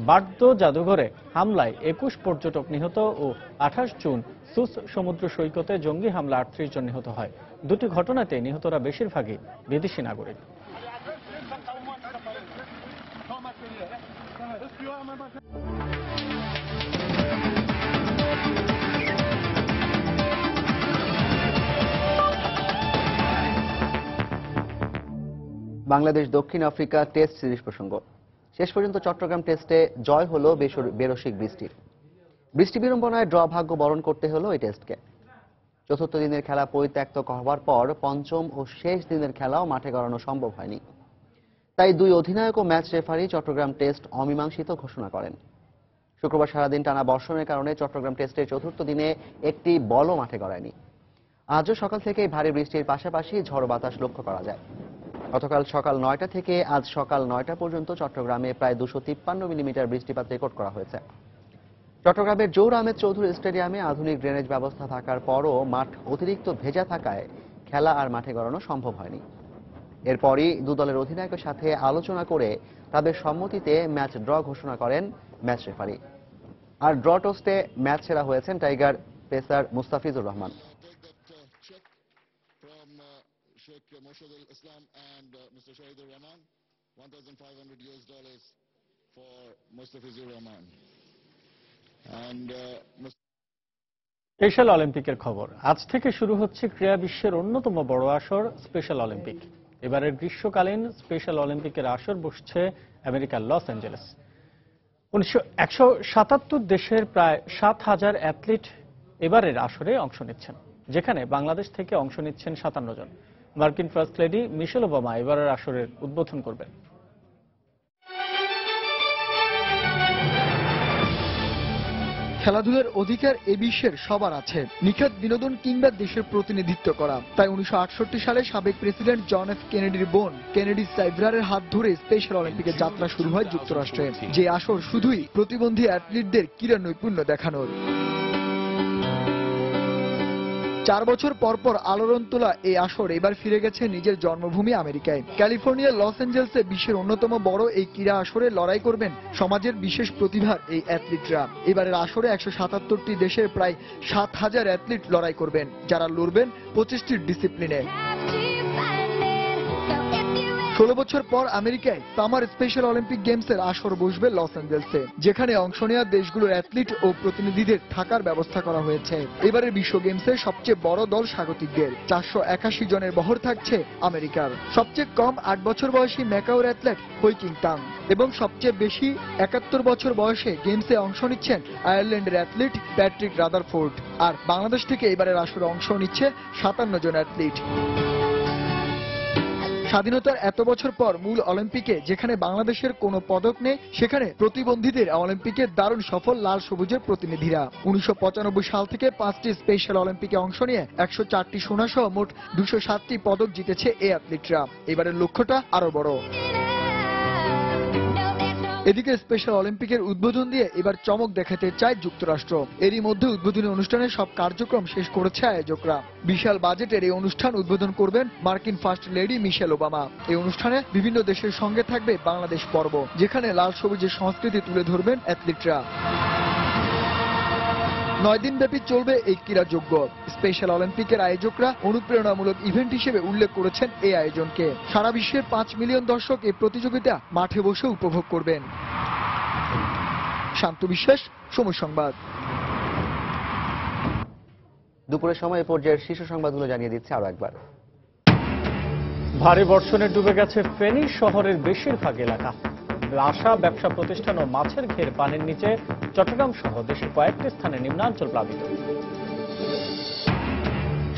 বার্দো জাদুঘরে হামলায় 21 পর্যটক নিহত ও 28 জুন সুস সমুদ্র সৈকতে জঙ্গি হামলা 38 জন নিহত হয়। দুটি ঘটনাতে নিহতরা বেশিরভাগই বিদেশি নাগরিক। বাংলাদেশ দক্ষিণ আফ্রিকা টেস্ট সিরিজ প্রসঙ্গ। শেষ পর্যন্ত চট্টগ্রাম টেস্টে জয় হলো বেরসিক বৃষ্টির। বৃষ্টি বিড়ম্বনায় ড্র ভাগ্য বরণ করতে হলো এই টেস্টকে। চতুর্থ দিনের খেলা পরিত্যক্ত হওয়ার পর পঞ্চম ও শেষ দিনের খেলাও মাঠে গড়ানো সম্ভব হয়নি। তাই দুই অধিনায়ক ও ম্যাচ রেফারি চট্টগ্রাম টেস্ট অমীমাংসিত ঘোষণা করেন। শুক্রবার সারাদিন টানা বর্ষণের কারণে চট্টগ্রাম টেস্টের চতুর্থ দিনে একটি বলও মাঠে গড়ায়নি। আজও সকাল থেকেই ভারী বৃষ্টির পাশাপাশি ঝড়ো বাতাস লক্ষ্য করা যায়। গতকাল সকাল 9টা থেকে আজ সকাল 9টা পর্যন্ত চট্টগ্রামে প্রায় 253 মিলিমিটার বৃষ্টিপাত রেকর্ড করা হয়েছে। চট্টগ্রামের জৌর আহমেদ চৌধুরী স্টেডিয়ামে আধুনিক ড্রেনেজ ব্যবস্থা থাকার পরও মাঠ অতিরিক্ত ভেজা থাকায় খেলা আর মাঠে গড়ানো সম্ভব হয়নি। এরপরই দু দলের অধিনায়কের সাথে আলোচনা করে তাদের সম্মতিতে ম্যাচ ড্র ঘোষণা করেন ম্যাচ রেফারি। আর ড্র টেস্টে ম্যাচ সেরা হয়েছেন tiger pacer Mustafizur Rahman. Special অলিম্পিকের খবর। আজ থেকে শুরু হচ্ছে ক্রীড়া বিশ্বের অন্যতম বড় আসর স্পেশাল অলিম্পিক। এবারের গ্রীষ্মকালীন স্পেশাল অলিম্পিকের আসর বসছে আমেরিকার লস অ্যাঞ্জেলেস। 177 দেশের প্রায় 7,000 অ্যাথলিট এবারের আসরে অংশ নিচ্ছেন, যেখানে বাংলাদেশ থেকে অংশ নিচ্ছেন 57 জন। মার্কিন ফার্স্ট লেডি মিশেল ওবামা এবারের আসরের উদ্বোধন করবেন। খেলাধুলার অধিকার এ বিশ্বের সবার আছে, নিখাত বিনোদন কিংবা দেশের প্রতিনিধিত্ব করা। তাই 1968 সালে সাবেক প্রেসিডেন্ট জন এফ কেনেডির বোন কেনেডি সাইভরারের হাত ধরে স্পেশাল অলিম্পিকের যাত্রা শুরু হয় যুক্তরাষ্ট্রে, যে আসর শুধুই প্রতিবন্ধী অ্যাথলিটদের ক্রীড়া নৈপুণ্য দেখানোর। 4 বছর পর পর আলোড়ন তোলা এই আসর এবার ফিরে গেছে নিজের জন্মভূমি আমেরিকায়। ক্যালিফোর্নিয়ার লস অ্যাঞ্জেলেসে বিশ্বের অন্যতম বড় এই ক্রীড়া আসরে লড়াই করবেন সমাজের বিশেষ প্রতিভার এই অ্যাথলিটরা। এবারের আসরে 177টি দেশের প্রায় 7,000 অ্যাথলিট লড়াই করবেন, যারা লড়বেন 25টি ডিসিপ্লিনে। 16 বছর পর আমেরিকায় সামার স্পেশাল অলিম্পিক গেমসের আসর বসবে লস অ্যাঞ্জেলেসে, যেখানে অংশ নেওয়া দেশগুলোর অ্যাথলিট ও প্রতিনিধিদের থাকার ব্যবস্থা করা হয়েছে। এবারের বিশ্ব গেমসে সবচেয়ে বড় দল স্বাগতিকদের, 481 জনের বহর থাকছে আমেরিকার। সবচেয়ে কম 8 বছর বয়সী ম্যাকাওর অ্যাথলেট হুই কিং তাং এবং সবচেয়ে বেশি 71 বছর বয়সে গেমসে অংশ নিচ্ছেন আয়ারল্যান্ডের অ্যাথলিট প্যাট্রিক রাদারফোর্ড। আর বাংলাদেশ থেকে এবারের আসরে অংশ নিচ্ছে 57 জন অ্যাথলিট। স্বাধীনতার এত বছর পর মূল অলিম্পিকে যেখানে বাংলাদেশের কোনো পদক নেই, সেখানে প্রতিবন্ধীদের অলিম্পিকে দারুণ সফল লাল সবুজের প্রতিনিধিরা। 1995 সাল থেকে 5টি স্পেশাল অলিম্পিকে অংশ নিয়ে 104টি সোনা সহ মোট 207টি পদক জিতেছে এই অ্যাথলিটরা। এবারের লক্ষ্যটা আরো বড়। এদিকে স্পেশাল অলিম্পিকের উদ্বোধন দিয়ে এবার চমক দেখাতে চায় যুক্তরাষ্ট্র। এরই মধ্যে উদ্বোধনী অনুষ্ঠানের সব কার্যক্রম শেষ করেছে আয়োজকরা। বিশাল বাজেটের এই অনুষ্ঠান উদ্বোধন করবেন মার্কিন ফার্স্ট লেডি মিশেল ওবামা। এই অনুষ্ঠানে বিভিন্ন দেশের সঙ্গে থাকবে বাংলাদেশ পর্ব, যেখানে লাল সবুজের সংস্কৃতি তুলে ধরবেন অ্যাথলিটরা। 9 দিন ব্যাপী চলবে এই ক্রীড়াযজ্ঞ। স্পেশাল অলিম্পিকের আয়োজকরা অনুপ্রেরণামূলক ইভেন্ট হিসেবে উল্লেখ করেছেন এই আয়োজনকে। সারা বিশ্বের 5 মিলিয়ন দর্শক এই প্রতিযোগিতা মাঠে বসে উপভোগ করবেন। শান্ত বিশ্বাস, সময় সংবাদ। দুপুরের সময় পর্যায়ের শীর্ষ সংবাদগুলো জানিয়ে দিচ্ছে আরো একবার। ভারী বর্ষণে ডুবে গেছে ফেনী শহরের বেশিরভাগ এলাকা। আশা ব্যবসা প্রতিষ্ঠান ও মাছের ঘের পানির নিচে। চট্টগ্রাম সহ দেশের কয়েকটি স্থানে নিম্নাঞ্চল প্লাবিত।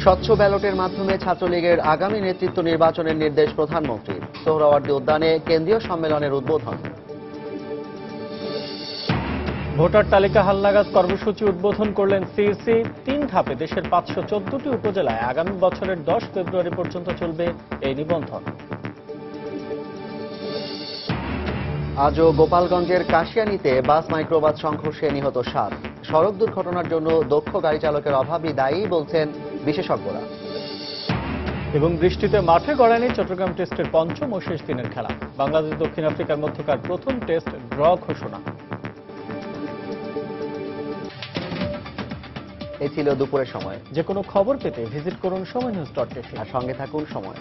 স্বচ্ছ ব্যালটের মাধ্যমে ছাত্রলীগের আগামী নেতৃত্ব নির্বাচনের নির্দেশ প্রধানমন্ত্রীর। সোহরাওয়ার্দী উদ্যানে কেন্দ্রীয় সম্মেলনের উদ্বোধন। ভোটার তালিকা হালনাগাদ কর্মসূচি উদ্বোধন করলেন সিইসি। 3 ধাপে দেশের 514টি উপজেলায় আগামী বছরের 10 ফেব্রুয়ারি পর্যন্ত চলবে এই নিবন্ধন। আজও গোপালগঞ্জের কাশিয়ানীতে বাস মাইক্রোবাস সংঘর্ষে নিহত 7। সড়ক দুর্ঘটনার জন্য দক্ষ গাড়ি চালকের অভাবই দায়ী বলছেন বিশেষজ্ঞরা। এবং বৃষ্টিতে মাঠে গড়ায়নি চট্টগ্রাম টেস্টের পঞ্চম ও শেষ দিনের খেলা। বাংলাদেশ দক্ষিণ আফ্রিকার মধ্যকার প্রথম টেস্ট ড্র ঘোষণা। এই ছিল দুপুরের সময়। যে কোনো খবর পেতে ভিজিট করুন সময়নিউজ.টিভি আর সঙ্গে থাকুন সময়।